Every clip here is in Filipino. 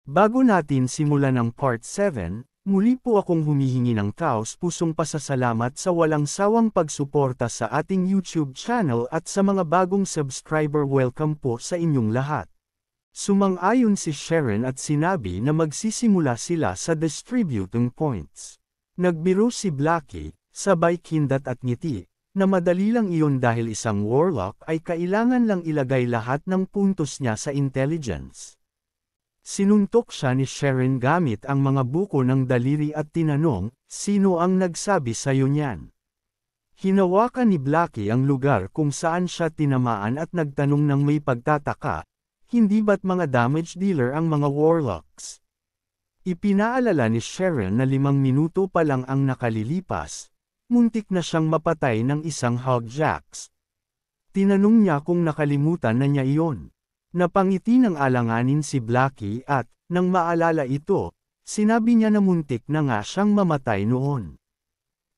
Bago natin simulan ang Part 7, muli po akong humihingi ng taos-pusong pasasalamat sa walang sawang pagsuporta sa ating YouTube channel at sa mga bagong subscriber. Welcome po sa inyong lahat. Sumang-ayon si Sharon at sinabi na magsisimula sila sa distributing points. Nagbiro si Blackie, sabay kindat at ngiti, na madali lang iyon dahil isang warlock ay kailangan lang ilagay lahat ng puntos niya sa intelligence. Sinuntok siya ni Sharon gamit ang mga buko ng daliri at tinanong, "Sino ang nagsabi sa'yo niyan?" Hinawakan ni Blackie ang lugar kung saan siya tinamaan at nagtanong ng may pagtataka, "Hindi ba't mga damage dealer ang mga warlocks?" Ipinaalala ni Sharon na 5 minuto pa lang ang nakalilipas, muntik na siyang mapatay ng isang hogjacks. Tinanong niya kung nakalimutan na niya iyon. Napangiti ng alanganin si Blackie at, nang maalala ito, sinabi niya na muntik na nga siyang mamatay noon.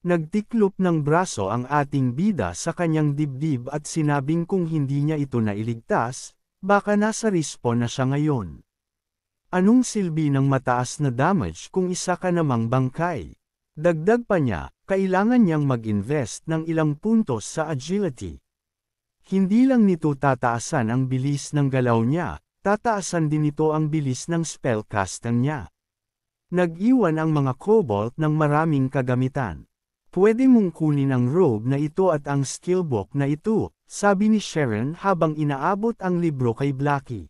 Nagtiklop ng braso ang ating bida sa kanyang dibdib at sinabing kung hindi niya ito nailigtas, baka nasa respawn na siya ngayon. Anong silbi ng mataas na damage kung isa ka namang bangkay? Dagdag pa niya, kailangan niyang mag-invest ng ilang puntos sa agility. Hindi lang nito tataasan ang bilis ng galaw niya, tataasan din nito ang bilis ng spellcasting niya. Nag-iwan ang mga kobold ng maraming kagamitan. Pwede mong kunin ang robe na ito at ang skillbook na ito, sabi ni Sharon habang inaabot ang libro kay Blackie.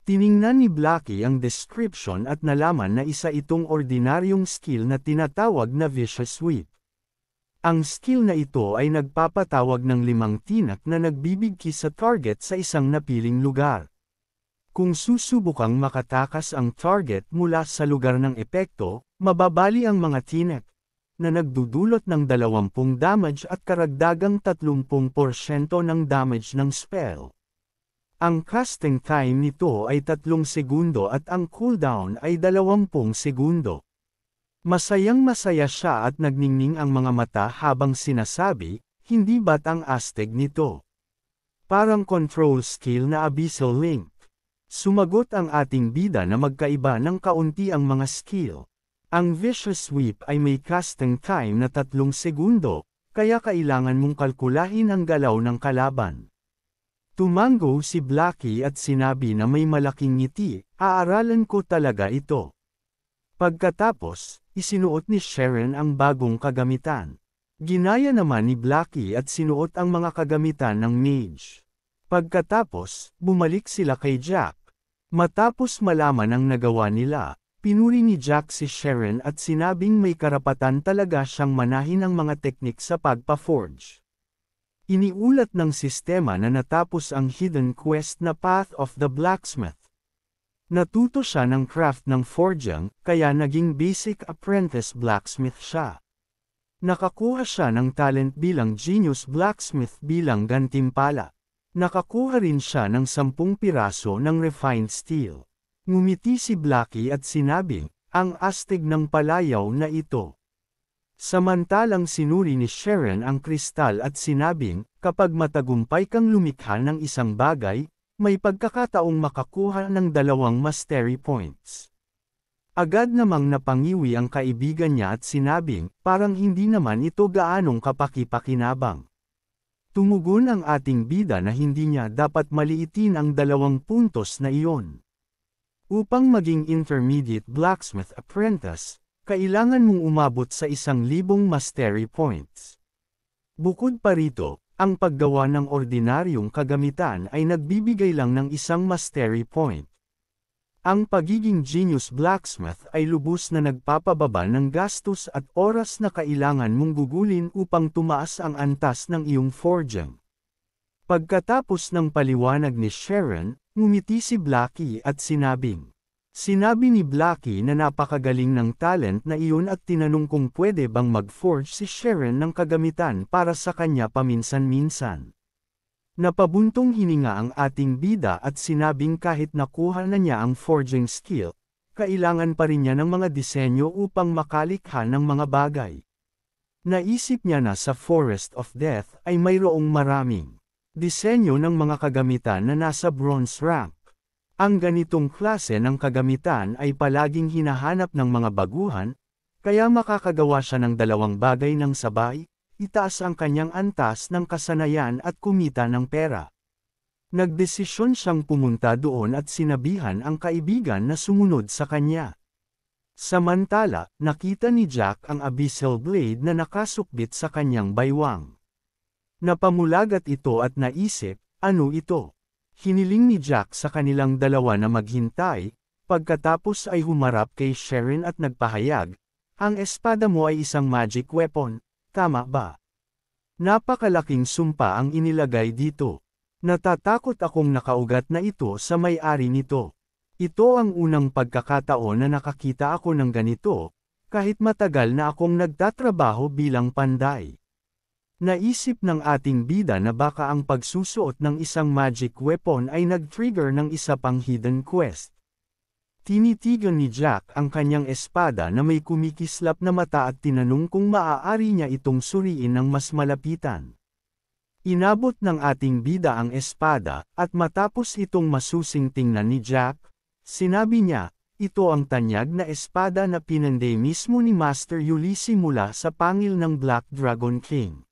Tiningnan ni Blackie ang description at nalaman na isa itong ordinaryong skill na tinatawag na Vicious Sweep. Ang skill na ito ay nagpapatawag ng 5 tinak na nagbibigkis sa target sa isang napiling lugar. Kung susubukang makatakas ang target mula sa lugar ng epekto, mababali ang mga tinak, na nagdudulot ng 20 damage at karagdagang 30% ng damage ng spell. Ang casting time nito ay 3 segundo at ang cooldown ay 20 segundo. Masayang-masaya siya at nagningning ang mga mata habang sinasabi, "Hindi ba't ang astig nito? Parang control skill na Abyssal Link." Sumagot ang ating bida na magkaiba ng kaunti ang mga skill. Ang Vicious Sweep ay may casting time na 3 segundo, kaya kailangan mong kalkulahin ang galaw ng kalaban. Tumango si Blackie at sinabi na may malaking ngiti, "Aaralan ko talaga ito." Pagkatapos, isinuot ni Sharon ang bagong kagamitan. Ginaya naman ni Blackie at sinuot ang mga kagamitan ng mage. Pagkatapos, bumalik sila kay Jack. Matapos malaman ang nagawa nila, pinuri ni Jack si Sharon at sinabing may karapatan talaga siyang manahin ang mga teknik sa pagpa-forge. Iniulat ng sistema na natapos ang hidden quest na Path of the Blacksmith. Natuto siya ng craft ng forging, kaya naging basic apprentice blacksmith siya. Nakakuha siya ng talent bilang genius blacksmith bilang gantimpala. Nakakuha rin siya ng 10 piraso ng refined steel. Ngumiti si Blackie at sinabing, "Ang astig ng palayaw na ito." Samantalang sinuri ni Sharon ang kristal at sinabing, "Kapag matagumpay kang lumikha ng isang bagay, may pagkakataong makakuha ng 2 mastery points." Agad namang napangiwi ang kaibigan niya at sinabing, "Parang hindi naman ito gaanong kapaki-pakinabang." Tumugon ang ating bida na hindi niya dapat maliitin ang 2 puntos na iyon. Upang maging intermediate blacksmith apprentice, kailangan mong umabot sa 1,000 mastery points. Bukod pa rito, ang paggawa ng ordinaryong kagamitan ay nagbibigay lang ng 1 mastery point. Ang pagiging genius blacksmith ay lubos na nagpapababa ng gastos at oras na kailangan mong gugulin upang tumaas ang antas ng iyong forging. Pagkatapos ng paliwanag ni Sharon, ngumiti si Blackie at sinabi ni Blackie na napakagaling ng talent na iyon at tinanong kung pwede bang mag-forge si Sharon ng kagamitan para sa kanya paminsan-minsan. Napabuntong hininga ang ating bida at sinabing kahit nakuha na niya ang forging skill, kailangan pa rin niya ng mga disenyo upang makalikha ng mga bagay. Naisip niya na sa Forest of Death ay mayroong maraming disenyo ng mga kagamitan na nasa bronze rank. Ang ganitong klase ng kagamitan ay palaging hinahanap ng mga baguhan, kaya makakagawa siya ng dalawang bagay ng sabay, itaas ang kanyang antas ng kasanayan at kumita ng pera. Nagdesisyon siyang pumunta doon at sinabihan ang kaibigan na sumunod sa kanya. Samantala, nakita ni Jack ang abyssal blade na nakasukbit sa kanyang baywang. Napamulagat ito at naisip, ano ito? Hiniling ni Jack sa kanilang dalawa na maghintay, pagkatapos ay humarap kay Sharon at nagpahayag, ang espada mo ay isang magic weapon, tama ba? Napakalaking sumpa ang inilagay dito. Natatakot akong nakaugat na ito sa may-ari nito. Ito ang unang pagkakataon na nakakita ako ng ganito, kahit matagal na akong nagtatrabaho bilang panday. Naisip ng ating bida na baka ang pagsusuot ng isang magic weapon ay nag-trigger ng isa pang hidden quest. Tinitigan ni Jack ang kanyang espada na may kumikislap na mata at tinanong kung maaari niya itong suriin ng mas malapitan. Inabot ng ating bida ang espada, at matapos itong masusing tingnan ni Jack, sinabi niya, ito ang tanyag na espada na pinanday mismo ni Master Ulysses mula sa pangil ng Black Dragon King.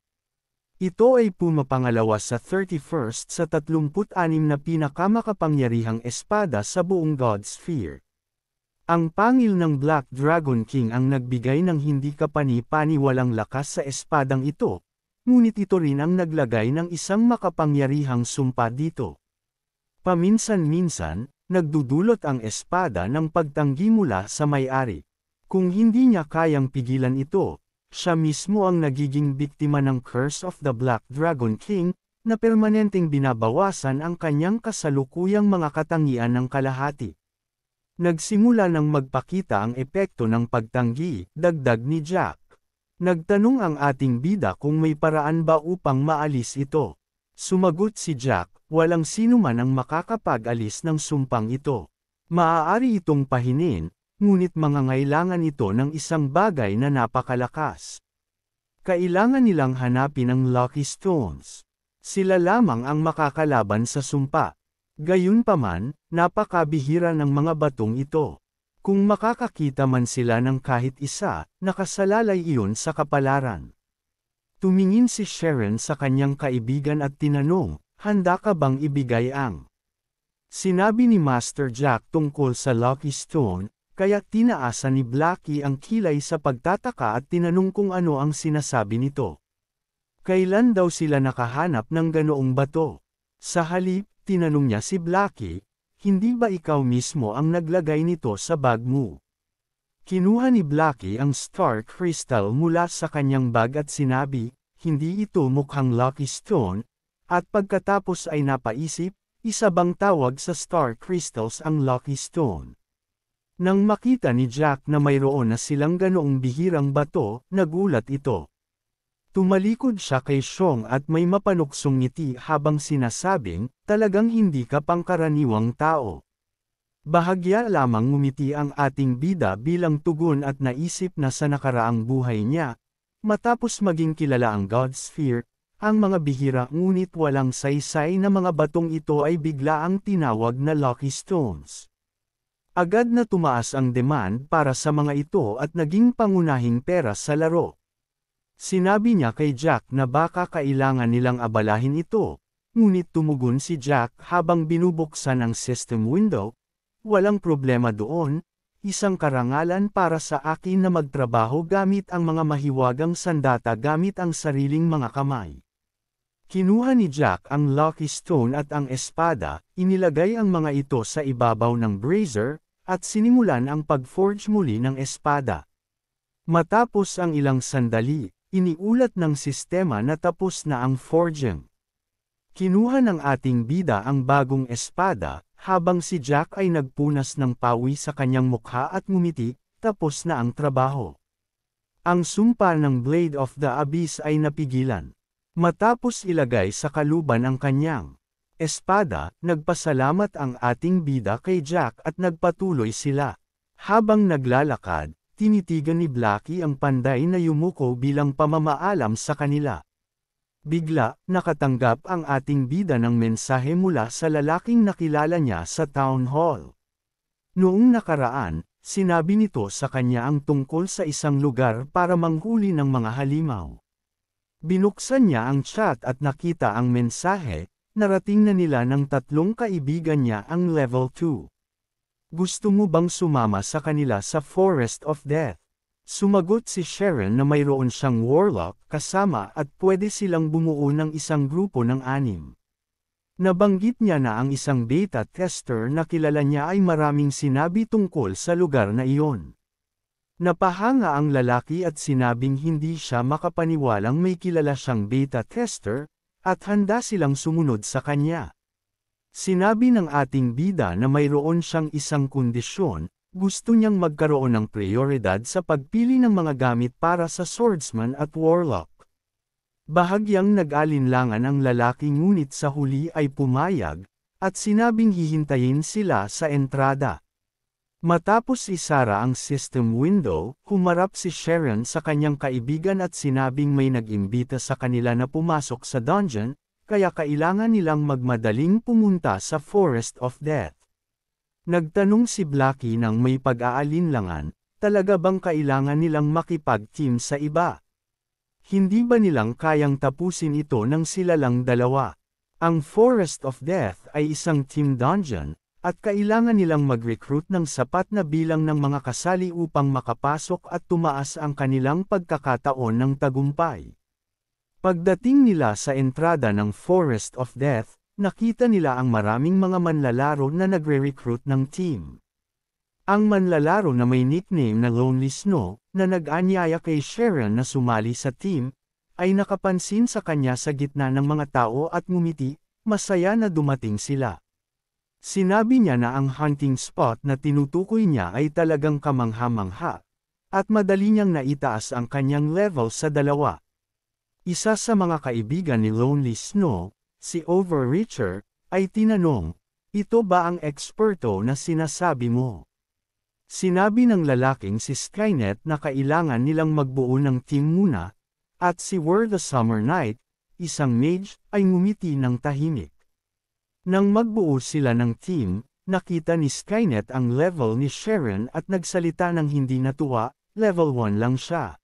Ito ay pumapangalawa sa 31st sa 36 na pinakamakapangyarihang espada sa buong God Sphere. Ang pangil ng Black Dragon King ang nagbigay ng hindi kapani-paniwalang lakas sa espadang ito, ngunit ito rin ang naglagay ng isang makapangyarihang sumpa dito. Paminsan-minsan, nagdudulot ang espada ng pagtanggi mula sa may-ari. Kung hindi niya kayang pigilan ito, siya mismo ang nagiging biktima ng Curse of the Black Dragon King, na permanenteng binabawasan ang kanyang kasalukuyang mga katangian ng kalahati. Nagsimula ng magpakita ang epekto ng pagtanggi, dagdag ni Jack. Nagtanong ang ating bida kung may paraan ba upang maalis ito. Sumagot si Jack, walang sinuman ang makakapag-alis ng sumpang ito. Maaari itong pahinin, ngunit mangangailangan ito ng isang bagay na napakalakas. Kailangan nilang hanapin ang Lucky Stones. Sila lamang ang makakalaban sa sumpa. Gayunpaman, napakabihira ng mga batong ito. Kung makakakita man sila ng kahit isa, nakasalalay iyon sa kapalaran. Tumingin si Sharon sa kanyang kaibigan at tinanong, handa ka bang ibigay ang? Sinabi ni Master Jack tungkol sa Lucky Stone, kaya tinaasa ni Blackie ang kilay sa pagtataka at tinanong kung ano ang sinasabi nito. Kailan daw sila nakahanap ng ganoong bato? Sa halip, tinanong niya si Blackie, hindi ba ikaw mismo ang naglagay nito sa bag mo? Kinuha ni Blackie ang star crystal mula sa kanyang bag at sinabi, hindi ito mukhang Lucky Stone, at pagkatapos ay napaisip, isa bang tawag sa star crystals ang Lucky Stone? Nang makita ni Jack na mayroon na silang ganoong bihirang bato, nagulat ito. Tumalikod siya kay Xiong at may mapanuksong ngiti habang sinasabing, talagang hindi ka pangkaraniwang tao. Bahagya lamang ngumiti ang ating bida bilang tugon at naisip na sa nakaraang buhay niya, matapos maging kilala ang God Sphere, ang mga bihira ngunit walang saysay na mga batong ito ay biglaang tinawag na Lucky Stones. Agad na tumaas ang demand para sa mga ito at naging pangunahing pera sa laro. Sinabi niya kay Jack na baka kailangan nilang abalahin ito, ngunit tumugon si Jack habang binubuksan ang system window, walang problema doon, isang karangalan para sa akin na magtrabaho gamit ang mga mahiwagang sandata gamit ang sariling mga kamay. Kinuha ni Jack ang Lucky Stone at ang espada, inilagay ang mga ito sa ibabaw ng brazier, at sinimulan ang pag-forge muli ng espada. Matapos ang ilang sandali, iniulat ng sistema na tapos na ang forging. Kinuha ng ating bida ang bagong espada, habang si Jack ay nagpunas ng pawi sa kanyang mukha at ngumiti, tapos na ang trabaho. Ang sumpa ng Blade of the Abyss ay napigilan. Matapos ilagay sa kaluban ang kanyang espada, nagpasalamat ang ating bida kay Jack at nagpatuloy sila. Habang naglalakad, tinitigan ni Blackie ang panday na yumuko bilang pamamaalam sa kanila. Bigla, nakatanggap ang ating bida ng mensahe mula sa lalaking nakilala niya sa town hall. Noong nakaraan, sinabi nito sa kanya ang tungkol sa isang lugar para manghuli ng mga halimaw. Binuksan niya ang chat at nakita ang mensahe, narating na nila ng tatlong kaibigan niya ang level 2. Gusto mo bang sumama sa kanila sa Forest of Death? Sumagot si Sharon na mayroon siyang warlock kasama at pwede silang bumuo ng isang grupo ng 6. Nabanggit niya na ang isang beta tester na kilala niya ay maraming sinabi tungkol sa lugar na iyon. Napahanga ang lalaki at sinabing hindi siya makapaniwalang may kilala siyang beta tester, at handa silang sumunod sa kanya. Sinabi ng ating bida na mayroon siyang isang kondisyon. Gusto niyang magkaroon ng prioridad sa pagpili ng mga gamit para sa swordsman at warlock. Bahagyang nag-alinlangan ang lalaki ngunit sa huli ay pumayag, at sinabing hihintayin sila sa entrada. Matapos isara ang system window, humarap si Sharon sa kanyang kaibigan at sinabing may nag-imbita sa kanila na pumasok sa dungeon, kaya kailangan nilang magmadaling pumunta sa Forest of Death. Nagtanong si Blackie nang may pag-aalinlangan, talaga bang kailangan nilang makipag-team sa iba? Hindi ba nilang kayang tapusin ito ng sila lang dalawa? Ang Forest of Death ay isang team dungeon, at kailangan nilang mag-recruit ng sapat na bilang ng mga kasali upang makapasok at tumaas ang kanilang pagkakataon ng tagumpay. Pagdating nila sa entrada ng Forest of Death, nakita nila ang maraming mga manlalaro na nagre-recruit ng team. Ang manlalaro na may nickname na Lonely Snow, na nag-anyaya kay Sharon na sumali sa team, ay nakapansin sa kanya sa gitna ng mga tao at ngumiti, masaya na dumating sila. Sinabi niya na ang hunting spot na tinutukoy niya ay talagang kamangha-mangha, at madali niyang naitaas ang kanyang level sa 2. Isa sa mga kaibigan ni Lonely Snow, si Overreacher, ay tinanong, ito ba ang eksperto na sinasabi mo? Sinabi ng lalaking si Skynet na kailangan nilang magbuo ng team muna, at si Were the Summer Night, isang mage, ay ngumiti ng tahimik. Nang magbuo sila ng team, nakita ni Skynet ang level ni Sharon at nagsalita ng hindi natuwa, level 1 lang siya.